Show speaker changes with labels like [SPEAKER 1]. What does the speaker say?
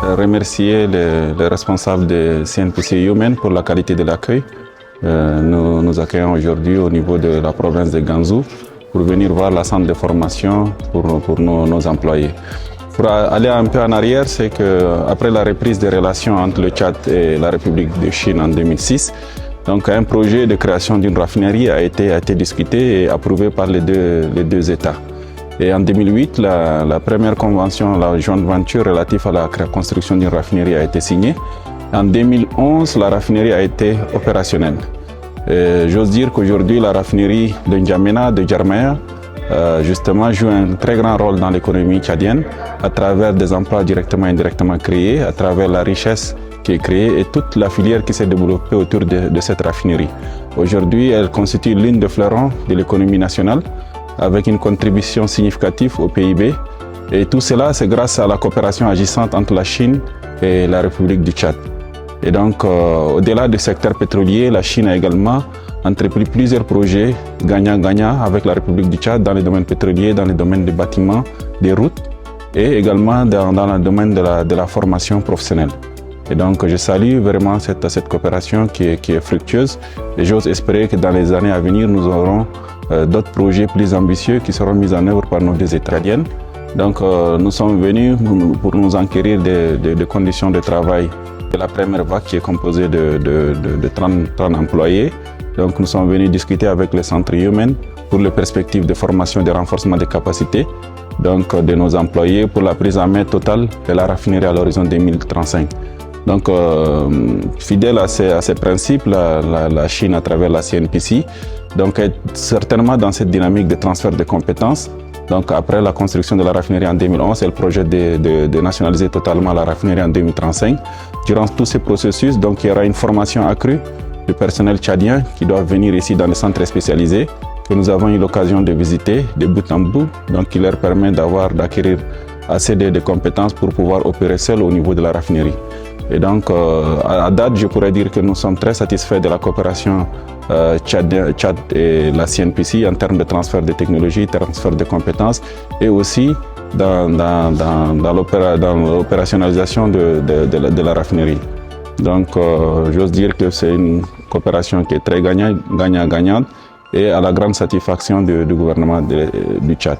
[SPEAKER 1] remercier les responsables de CNPC Human pour la qualité de l'accueil. Nous accueillons aujourd'hui au niveau de la province de Ganzou pour venir voir la centre de formation pour nos employés. Pour aller un peu en arrière, c'est qu'après la reprise des relations entre le Tchad et la République de Chine en 2006, donc un projet de création d'une raffinerie a été discuté et approuvé par les deux États. Et en 2008, la première convention, la joint venture relative à la construction d'une raffinerie a été signée. En 2011, la raffinerie a été opérationnelle. J'ose dire qu'aujourd'hui, la raffinerie de N'Djamena, de Djarmaya, justement joue un très grand rôle dans l'économie tchadienne à travers des emplois directement et indirectement créés, à travers la richesse qui est créée et toute la filière qui s'est développée autour de cette raffinerie. Aujourd'hui, elle constitue l'une des fleurons de l'économie nationale, avec une contribution significative au PIB. Et tout cela, c'est grâce à la coopération agissante entre la Chine et la République du Tchad. Et donc, au-delà du secteur pétrolier, la Chine a également entrepris plusieurs projets gagnant-gagnant avec la République du Tchad dans les domaines pétroliers, dans les domaines des bâtiments, des routes et également dans le domaine de la formation professionnelle. Et donc, je salue vraiment cette coopération qui est fructueuse et j'ose espérer que dans les années à venir, nous aurons d'autres projets plus ambitieux qui seront mis en œuvre par nos deux États. Donc nous sommes venus pour nous enquérir des conditions de travail de la première vague qui est composée de 30 employés. Donc nous sommes venus discuter avec le centre Human pour les perspectives de formation et de renforcement des capacités donc, de nos employés pour la prise en main totale de la raffinerie à l'horizon 2035. Donc, fidèle à ces principes, la Chine, à travers la CNPC, donc, est certainement dans cette dynamique de transfert de compétences. Donc, après la construction de la raffinerie en 2011, elle projette de nationaliser totalement la raffinerie en 2035. Durant tous ces processus, donc, il y aura une formation accrue du personnel tchadien qui doit venir ici dans les centres spécialisés, que nous avons eu l'occasion de visiter de bout en bout, donc qui leur permet d'acquérir assez de compétences pour pouvoir opérer seul au niveau de la raffinerie. Et donc, à date, je pourrais dire que nous sommes très satisfaits de la coopération Tchad et la CNPC en termes de transfert de technologies, transfert de compétences et aussi dans l'opérationnalisation de la raffinerie. Donc, j'ose dire que c'est une coopération qui est très gagnant-gagnante et à la grande satisfaction du gouvernement du Tchad.